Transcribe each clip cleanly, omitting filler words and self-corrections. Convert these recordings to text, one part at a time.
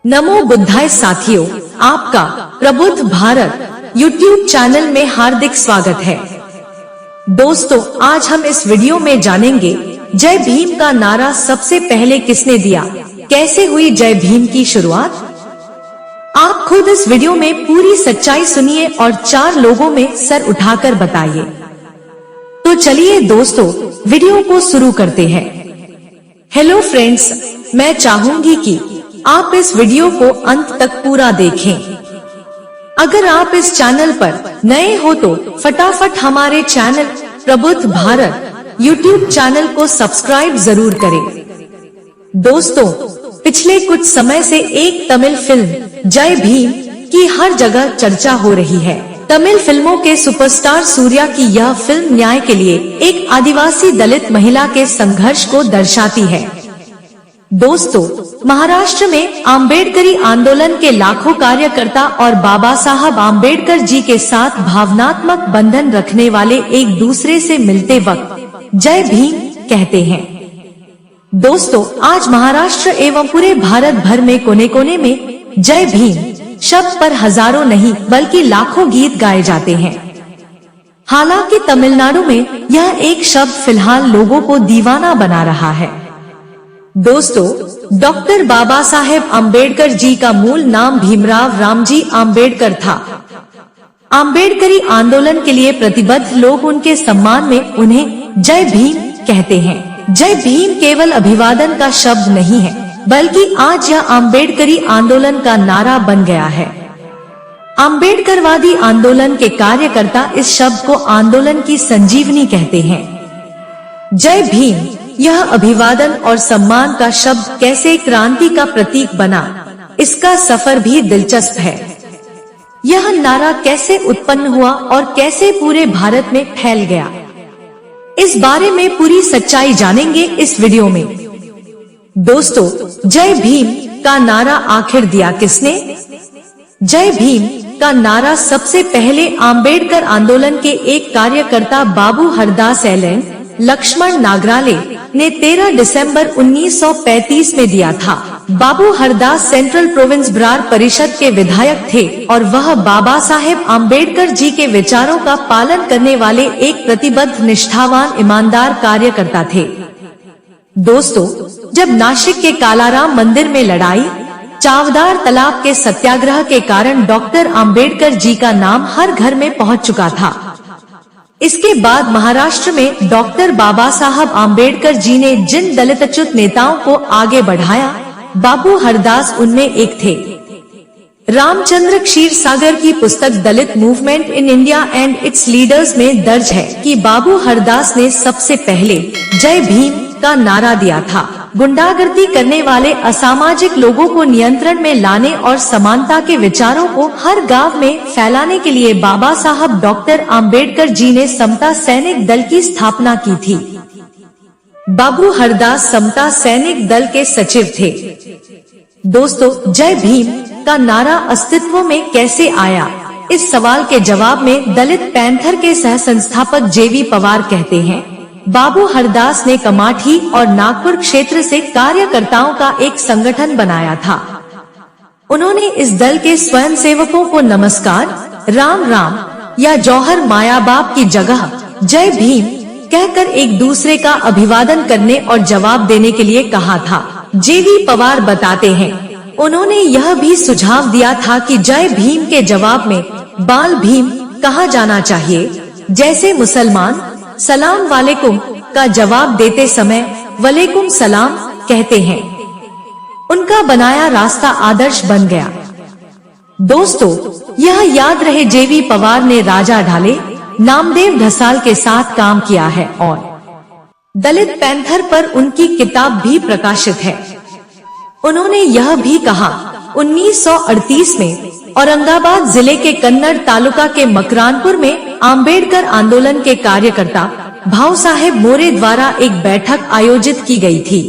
नमो बुद्धाय साथियों, आपका प्रबुद्ध भारत यूट्यूब चैनल में हार्दिक स्वागत है। दोस्तों, आज हम इस वीडियो में जानेंगे जय भीम का नारा सबसे पहले किसने दिया, कैसे हुई जय भीम की शुरुआत। आप खुद इस वीडियो में पूरी सच्चाई सुनिए और 4 लोगों में सर उठाकर बताइए। तो चलिए दोस्तों, वीडियो को शुरू करते हैं। हेलो फ्रेंड्स, मैं चाहूंगी कि आप इस वीडियो को अंत तक पूरा देखें। अगर आप इस चैनल पर नए हो तो फटाफट हमारे चैनल प्रबुद्ध भारत यूट्यूब चैनल को सब्सक्राइब जरूर करें। दोस्तों, पिछले कुछ समय से एक तमिल फिल्म जय भीम की हर जगह चर्चा हो रही है। तमिल फिल्मों के सुपरस्टार सूर्या की यह फिल्म न्याय के लिए एक आदिवासी दलित महिला के संघर्ष को दर्शाती है। दोस्तों, महाराष्ट्र में आम्बेडकरी आंदोलन के लाखों कार्यकर्ता और बाबा साहब आम्बेडकर जी के साथ भावनात्मक बंधन रखने वाले एक दूसरे से मिलते वक्त जय भीम कहते हैं। दोस्तों, आज महाराष्ट्र एवं पूरे भारत भर में कोने कोने में जय भीम शब्द पर हजारों नहीं बल्कि लाखों गीत गाए जाते हैं। हालांकि तमिलनाडु में यह एक शब्द फिलहाल लोगों को दीवाना बना रहा है। दोस्तों, डॉक्टर बाबा साहेब आम्बेडकर जी का मूल नाम भीमराव रामजी आम्बेडकर था। आम्बेडकरी आंदोलन के लिए प्रतिबद्ध लोग उनके सम्मान में उन्हें जय भीम कहते हैं। जय भीम केवल अभिवादन का शब्द नहीं है, बल्कि आज यह आम्बेडकरी आंदोलन का नारा बन गया है। आम्बेडकरवादी आंदोलन के कार्यकर्ता इस शब्द को आंदोलन की संजीवनी कहते हैं। जय भीम यह अभिवादन और सम्मान का शब्द कैसे क्रांति का प्रतीक बना, इसका सफर भी दिलचस्प है। यह नारा कैसे उत्पन्न हुआ और कैसे पूरे भारत में फैल गया, इस बारे में पूरी सच्चाई जानेंगे इस वीडियो में। दोस्तों, जय भीम का नारा आखिर दिया किसने? जय भीम का नारा सबसे पहले आम्बेडकर आंदोलन के एक कार्यकर्ता बाबू हरदास एलन लक्ष्मण नागराले ने 13 दिसंबर 1935 में दिया था। बाबू हरदास सेंट्रल प्रोविंस ब्रार परिषद के विधायक थे और वह बाबा साहेब आम्बेडकर जी के विचारों का पालन करने वाले एक प्रतिबद्ध निष्ठावान ईमानदार कार्यकर्ता थे। दोस्तों, जब नासिक के कालाराम मंदिर में लड़ाई, चावदार तालाब के सत्याग्रह के कारण डॉक्टर आम्बेडकर जी का नाम हर घर में पहुंच चुका था। इसके बाद महाराष्ट्र में डॉक्टर बाबा साहब आम्बेडकर जी ने जिन दलितच्युत नेताओं को आगे बढ़ाया, बाबू हरदास उनमें एक थे। रामचंद्र क्षीरसागर की पुस्तक Dalit movement in India and its leaders में दर्ज है कि बाबू हरदास ने सबसे पहले जय भीम का नारा दिया था। गुंडागर्दी करने वाले असामाजिक लोगों को नियंत्रण में लाने और समानता के विचारों को हर गांव में फैलाने के लिए बाबा साहब डॉक्टर आम्बेडकर जी ने समता सैनिक दल की स्थापना की थी। बाबू हरदास समता सैनिक दल के सचिव थे। दोस्तों, जय भीम का नारा अस्तित्व में कैसे आया, इस सवाल के जवाब में दलित पैंथर के सह संस्थापक जेवी पवार कहते हैं, बाबू हरदास ने कमाठी और नागपुर क्षेत्र से कार्यकर्ताओं का एक संगठन बनाया था। उन्होंने इस दल के स्वयंसेवकों को नमस्कार, राम राम या जौहर माया बाप की जगह जय भीम कहकर एक दूसरे का अभिवादन करने और जवाब देने के लिए कहा था। जेवी पवार बताते हैं, उन्होंने यह भी सुझाव दिया था कि जय भीम के जवाब में बाल भीम कहा जाना चाहिए, जैसे मुसलमान सलाम वालेकुम का जवाब देते समय वालेकुम सलाम कहते हैं। उनका बनाया रास्ता आदर्श बन गया। दोस्तों, यह याद रहे, जेवी पवार ने राजा ढाले, नामदेव ढसाल के साथ काम किया है और दलित पैंथर पर उनकी किताब भी प्रकाशित है। उन्होंने यह भी कहा, 1938 में औरंगाबाद जिले के कन्नड़ तालुका के मकरानपुर में आम्बेडकर आंदोलन के कार्यकर्ता भाऊ साहेब मोरे द्वारा एक बैठक आयोजित की गई थी।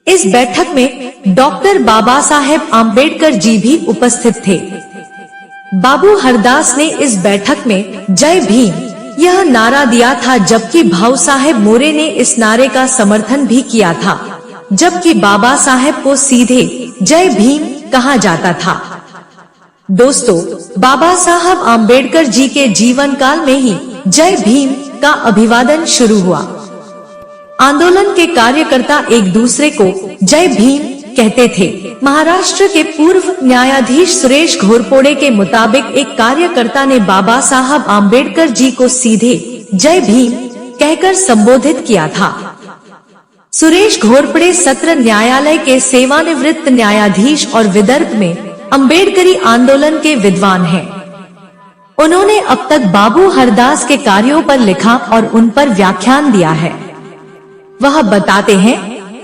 इस बैठक में डॉक्टर बाबा साहेब आम्बेडकर जी भी उपस्थित थे। बाबू हरदास ने इस बैठक में जय भीम यह नारा दिया था, जबकि भाऊ साहेब मोरे ने इस नारे का समर्थन भी किया था। जबकि बाबा साहेब को सीधे जय भीम कहा जाता था। दोस्तों, बाबा साहब आम्बेडकर जी के जीवन काल में ही जय भीम का अभिवादन शुरू हुआ। आंदोलन के कार्यकर्ता एक दूसरे को जय भीम कहते थे। महाराष्ट्र के पूर्व न्यायाधीश सुरेश घोरपड़े के मुताबिक एक कार्यकर्ता ने बाबा साहब आम्बेडकर जी को सीधे जय भीम कहकर संबोधित किया था। सुरेश घोरपड़े सत्र न्यायालय के सेवानिवृत्त न्यायाधीश और विदर्भ में अम्बेडकरी आंदोलन के विद्वान हैं। उन्होंने अब तक बाबू हरदास के कार्यों पर लिखा और उन पर व्याख्यान दिया है। वह बताते हैं,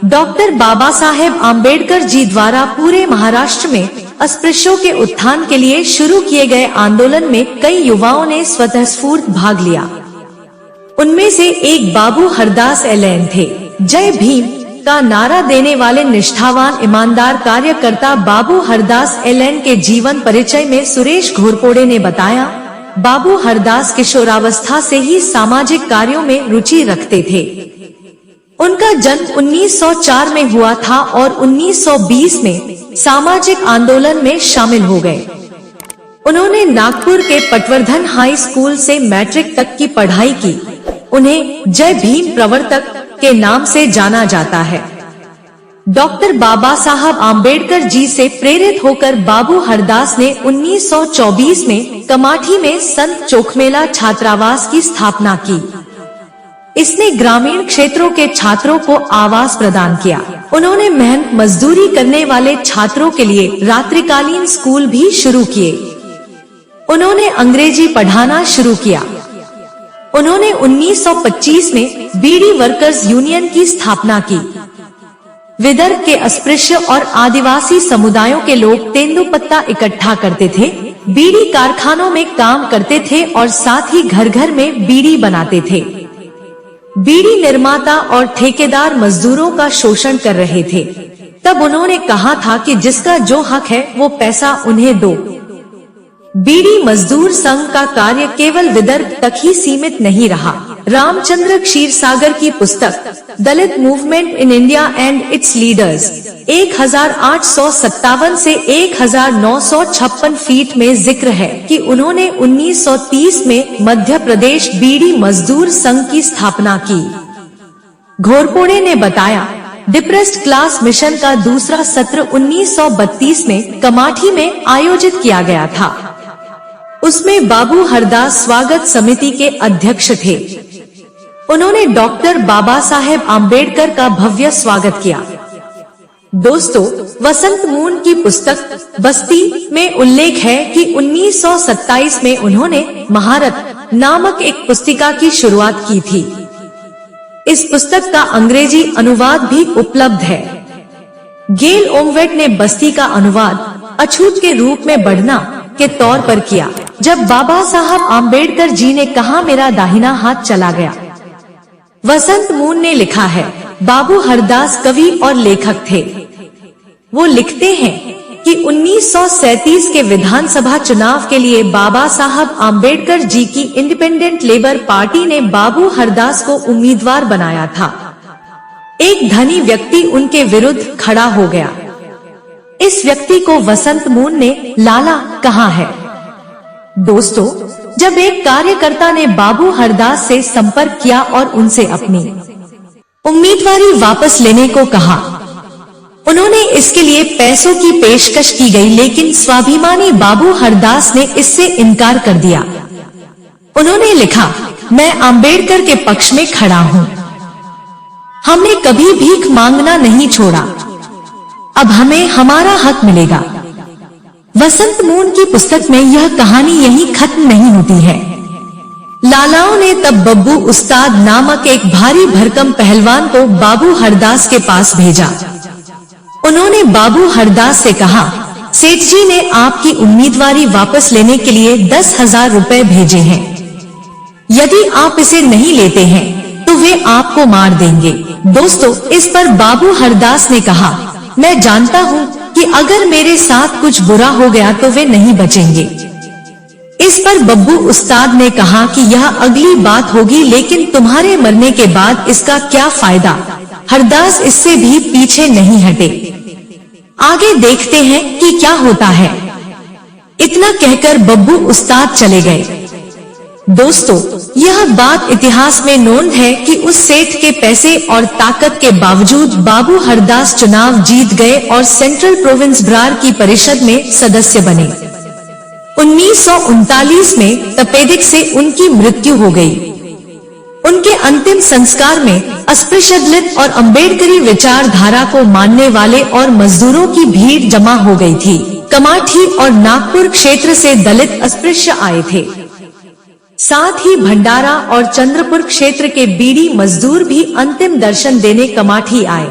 डॉक्टर बाबा साहेब आम्बेडकर जी द्वारा पूरे महाराष्ट्र में अस्पृश्यों के उत्थान के लिए शुरू किए गए आंदोलन में कई युवाओं ने स्वतःस्फूर्त भाग लिया। उनमें से एक बाबू हरदास एलएन थे। जय भीम का नारा देने वाले निष्ठावान ईमानदार कार्यकर्ता बाबू हरदास एलएन के जीवन परिचय में सुरेश घोरपड़े ने बताया, बाबू हरदास किशोरावस्था से ही सामाजिक कार्यों में रुचि रखते थे। उनका जन्म 1904 में हुआ था और 1920 में सामाजिक आंदोलन में शामिल हो गए। उन्होंने नागपुर के पटवर्धन हाई स्कूल से मैट्रिक तक की पढ़ाई की। उन्हें जय भीम प्रवर्तक के नाम से जाना जाता है। डॉक्टर बाबा साहब आम्बेडकर जी से प्रेरित होकर बाबू हरदास ने 1924 में कमाठी में संत चोखमेला छात्रावास की स्थापना की। इसने ग्रामीण क्षेत्रों के छात्रों को आवास प्रदान किया। उन्होंने मेहनत मजदूरी करने वाले छात्रों के लिए रात्रिकालीन स्कूल भी शुरू किए। उन्होंने अंग्रेजी पढ़ाना शुरू किया। उन्होंने 1925 में बीड़ी वर्कर्स यूनियन की स्थापना की। विदर्भ के अस्पृश्य और आदिवासी समुदायों के लोग तेंदुपत्ता इकट्ठा करते थे, बीड़ी कारखानों में काम करते थे और साथ ही घर घर में बीड़ी बनाते थे। बीड़ी निर्माता और ठेकेदार मजदूरों का शोषण कर रहे थे। तब उन्होंने कहा था कि जिसका जो हक है वो पैसा उन्हें दो। बीड़ी मजदूर संघ का कार्य केवल विदर्भ तक ही सीमित नहीं रहा। रामचंद्र क्षीरसागर की पुस्तक Dalit movement in India and its leaders 1857 से 1956 फीट में जिक्र है कि उन्होंने 1930 में मध्य प्रदेश बीड़ी मजदूर संघ की स्थापना की। घोरपड़े ने बताया, डिप्रेस्ड क्लास मिशन का दूसरा सत्र 1932 में कमाठी में आयोजित किया गया था। उसमें बाबू हरदास स्वागत समिति के अध्यक्ष थे। उन्होंने डॉक्टर बाबा साहेब आम्बेडकर का भव्य स्वागत किया। दोस्तों, वसंत मून की पुस्तक बस्ती में उल्लेख है कि 1927 में उन्होंने महारत नामक एक पुस्तिका की शुरुआत की थी। इस पुस्तक का अंग्रेजी अनुवाद भी उपलब्ध है। गेल ओमवेट ने बस्ती का अनुवाद अछूत के रूप में बढ़ना के तौर पर किया। जब बाबा साहब आम्बेडकर जी ने कहा, मेरा दाहिना हाथ चला गया। वसंत मून ने लिखा है, बाबू हरदास कवि और लेखक थे। वो लिखते हैं कि 1937 के विधानसभा चुनाव के लिए बाबा साहब आम्बेडकर जी की इंडिपेंडेंट लेबर पार्टी ने बाबू हरदास को उम्मीदवार बनाया था। एक धनी व्यक्ति उनके विरुद्ध खड़ा हो गया। इस व्यक्ति को वसंत मून ने लाला कहा है। दोस्तों, जब एक कार्यकर्ता ने बाबू हरदास से संपर्क किया और उनसे अपनी उम्मीदवारी वापस लेने को कहा, उन्होंने इसके लिए पैसों की पेशकश की गई, लेकिन स्वाभिमानी बाबू हरदास ने इससे इनकार कर दिया। उन्होंने लिखा, मैं आम्बेडकर के पक्ष में खड़ा हूँ। हमने कभी भीख मांगना नहीं छोड़ा। अब हमें हमारा हक मिलेगा। वसंत मून की पुस्तक में यह कहानी यहीं खत्म नहीं होती है। लालाओं ने तब बब्बू उस्ताद नामक एक भारी भरकम पहलवान को बाबू हरदास के पास भेजा। उन्होंने बाबू हरदास से कहा, सेठ जी ने आपकी उम्मीदवारी वापस लेने के लिए 10,000 रुपए भेजे हैं। यदि आप इसे नहीं लेते हैं तो वे आपको मार देंगे। दोस्तों, इस पर बाबू हरदास ने कहा, मैं जानता हूँ कि अगर मेरे साथ कुछ बुरा हो गया तो वे नहीं बचेंगे। इस पर बब्बू उस्ताद ने कहा कि यह अगली बात होगी, लेकिन तुम्हारे मरने के बाद इसका क्या फायदा। हरदास इससे भी पीछे नहीं हटे। आगे देखते हैं कि क्या होता है। इतना कहकर बब्बू उस्ताद चले गए। दोस्तों, यह बात इतिहास में नोंद है कि उस सेठ के पैसे और ताकत के बावजूद बाबू हरदास चुनाव जीत गए और सेंट्रल प्रोविंस ब्रार की परिषद में सदस्य बने। 1939 में तपेदिक से उनकी मृत्यु हो गई। उनके अंतिम संस्कार में अस्पृश्यदलित और अम्बेडकरी विचारधारा को मानने वाले और मजदूरों की भीड़ जमा हो गई थी। कमाठी और नागपुर क्षेत्र से दलित अस्पृश्य आए थे। साथ ही भंडारा और चंद्रपुर क्षेत्र के बीड़ी मजदूर भी अंतिम दर्शन देने कमाठी आए।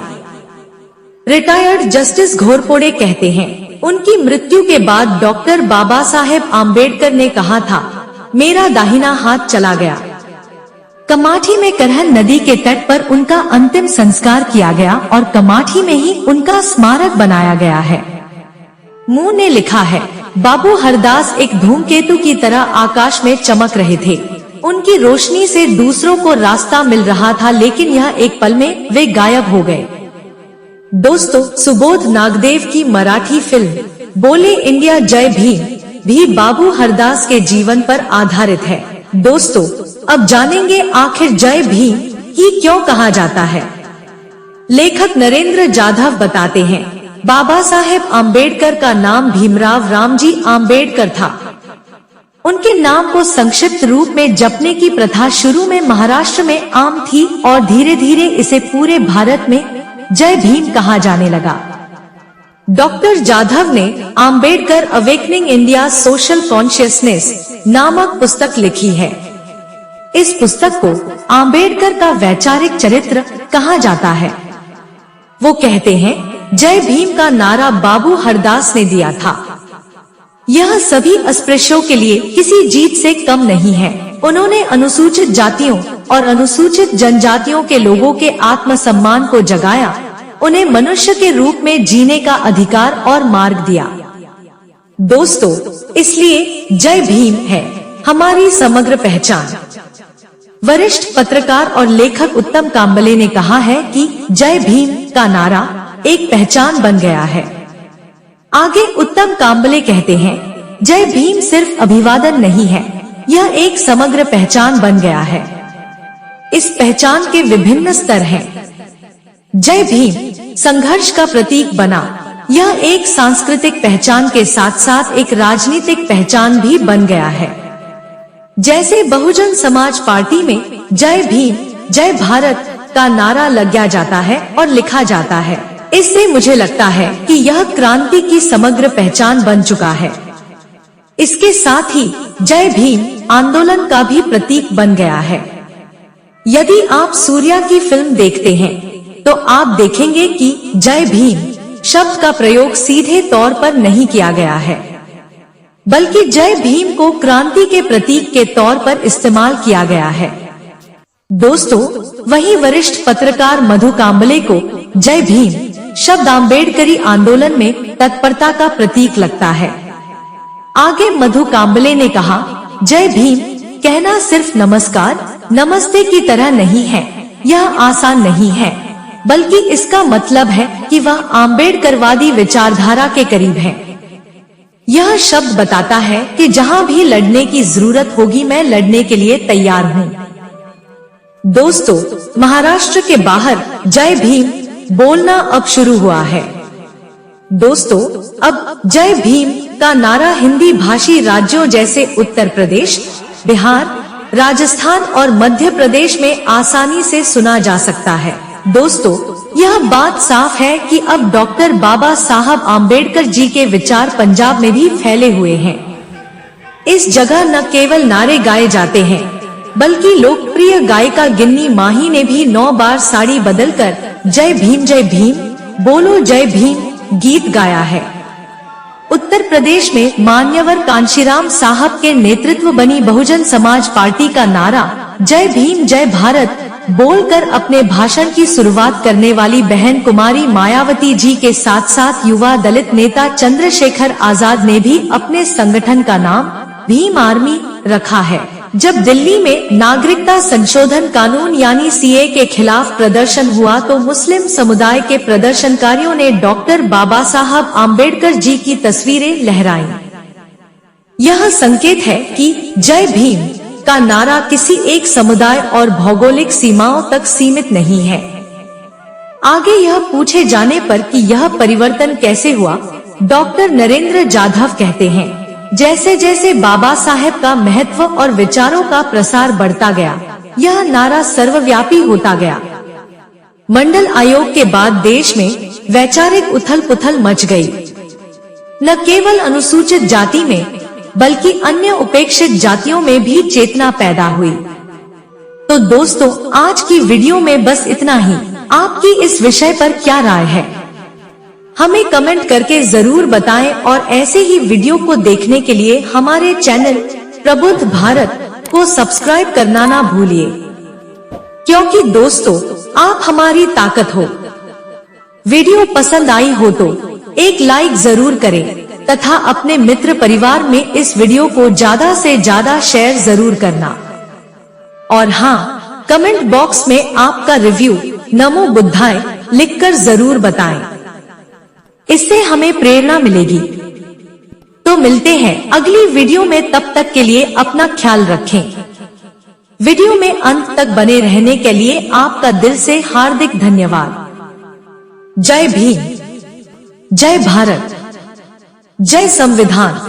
रिटायर्ड जस्टिस घोरपोड़े कहते हैं, उनकी मृत्यु के बाद डॉक्टर बाबा साहेब आम्बेडकर ने कहा था, मेरा दाहिना हाथ चला गया। कमाठी में करहन नदी के तट पर उनका अंतिम संस्कार किया गया और कमाठी में ही उनका स्मारक बनाया गया है। मुंह ने लिखा है, बाबू हरदास एक धूमकेतु की तरह आकाश में चमक रहे थे। उनकी रोशनी से दूसरों को रास्ता मिल रहा था, लेकिन यह एक पल में वे गायब हो गए। दोस्तों, सुबोध नागदेव की मराठी फिल्म बोले इंडिया जय भीम भी बाबू हरदास के जीवन पर आधारित है। दोस्तों, अब जानेंगे आखिर जय भीम ही क्यों कहा जाता है। लेखक नरेंद्र जाधव बताते हैं, बाबा साहेब आम्बेडकर का नाम भीमराव रामजी आम्बेडकर था। उनके नाम को संक्षिप्त रूप में जपने की प्रथा शुरू में महाराष्ट्र में आम थी और धीरे धीरे इसे पूरे भारत में जय भीम कहा जाने लगा। डॉक्टर जाधव ने Ambedkar awakening India social consciousness नामक पुस्तक लिखी है। इस पुस्तक को आम्बेडकर का वैचारिक चरित्र कहा जाता है। वो कहते हैं, जय भीम का नारा बाबू हरदास ने दिया था। यह सभी अस्पृश्यों के लिए किसी जीत से कम नहीं है। उन्होंने अनुसूचित जातियों और अनुसूचित जनजातियों के लोगों के आत्मसम्मान को जगाया, उन्हें मनुष्य के रूप में जीने का अधिकार और मार्ग दिया। दोस्तों, इसलिए जय भीम है हमारी समग्र पहचान। वरिष्ठ पत्रकार और लेखक उत्तम काम्बले ने कहा है कि जय भीम का नारा एक पहचान बन गया है। आगे उत्तम काम्बले कहते हैं, जय भीम सिर्फ अभिवादन नहीं है, यह एक समग्र पहचान बन गया है। इस पहचान के विभिन्न स्तर हैं। जय भीम संघर्ष का प्रतीक बना। यह एक सांस्कृतिक पहचान के साथ साथ एक राजनीतिक पहचान भी बन गया है। जैसे बहुजन समाज पार्टी में जय भीम जय भारत का नारा लगा जाता है और लिखा जाता है। इससे मुझे लगता है कि यह क्रांति की समग्र पहचान बन चुका है। इसके साथ ही जय भीम आंदोलन का भी प्रतीक बन गया है। यदि आप सूर्या की फिल्म देखते हैं तो आप देखेंगे कि जय भीम शब्द का प्रयोग सीधे तौर पर नहीं किया गया है, बल्कि जय भीम को क्रांति के प्रतीक के तौर पर इस्तेमाल किया गया है। दोस्तों, वही वरिष्ठ पत्रकार मधु काम्बले को जय भीम शब्द आम्बेडकरी आंदोलन में तत्परता का प्रतीक लगता है। आगे मधु काम्बले ने कहा, जय भीम कहना सिर्फ नमस्कार नमस्ते की तरह नहीं है, यह आसान नहीं है, बल्कि इसका मतलब है कि वह आम्बेडकरवादी विचारधारा के करीब है। यह शब्द बताता है कि जहां भी लड़ने की जरूरत होगी मैं लड़ने के लिए तैयार हूँ। दोस्तों, महाराष्ट्र के बाहर जय भीम बोलना अब शुरू हुआ है। दोस्तों, अब जय भीम का नारा हिंदी भाषी राज्यों जैसे उत्तर प्रदेश, बिहार, राजस्थान और मध्य प्रदेश में आसानी से सुना जा सकता है। दोस्तों, यह बात साफ है कि अब डॉक्टर बाबा साहब आम्बेडकर जी के विचार पंजाब में भी फैले हुए हैं। इस जगह न केवल नारे गाए जाते हैं, बल्कि लोकप्रिय गायिका गिन्नी माही ने भी 9 बार साड़ी बदलकर जय भीम बोलो जय भीम गीत गाया है। उत्तर प्रदेश में मान्यवर कांशीराम साहब के नेतृत्व बनी बहुजन समाज पार्टी का नारा जय भीम जय भारत बोलकर अपने भाषण की शुरुआत करने वाली बहन कुमारी मायावती जी के साथ साथ युवा दलित नेता चंद्रशेखर आजाद ने भी अपने संगठन का नाम भीम आर्मी रखा है। जब दिल्ली में नागरिकता संशोधन कानून यानी सीए के खिलाफ प्रदर्शन हुआ तो मुस्लिम समुदाय के प्रदर्शनकारियों ने डॉक्टर बाबा साहब आम्बेडकर जी की तस्वीरें लहराई। यह संकेत है कि जय भीम का नारा किसी एक समुदाय और भौगोलिक सीमाओं तक सीमित नहीं है। आगे यह पूछे जाने पर कि यह परिवर्तन कैसे हुआ, डॉक्टर नरेंद्र जाधव कहते हैं, जैसे जैसे बाबा साहेब का महत्व और विचारों का प्रसार बढ़ता गया, यह नारा सर्वव्यापी होता गया। मंडल आयोग के बाद देश में वैचारिक उथल पुथल मच गई। न केवल अनुसूचित जाति में बल्कि अन्य उपेक्षित जातियों में भी चेतना पैदा हुई। तो दोस्तों, आज की वीडियो में बस इतना ही। आपकी इस विषय पर क्या राय है, हमें कमेंट करके जरूर बताएं और ऐसे ही वीडियो को देखने के लिए हमारे चैनल प्रबुद्ध भारत को सब्सक्राइब करना ना भूलिए, क्योंकि दोस्तों आप हमारी ताकत हो। वीडियो पसंद आई हो तो एक लाइक जरूर करें तथा अपने मित्र परिवार में इस वीडियो को ज्यादा से ज्यादा शेयर जरूर करना। और हाँ, कमेंट बॉक्स में आपका रिव्यू नमो बुद्धाय लिखकर जरूर बताएं, इससे हमें प्रेरणा मिलेगी। तो मिलते हैं अगली वीडियो में, तब तक के लिए अपना ख्याल रखें। वीडियो में अंत तक बने रहने के लिए आपका दिल से हार्दिक धन्यवाद। जय भीम, जय भारत, जय संविधान।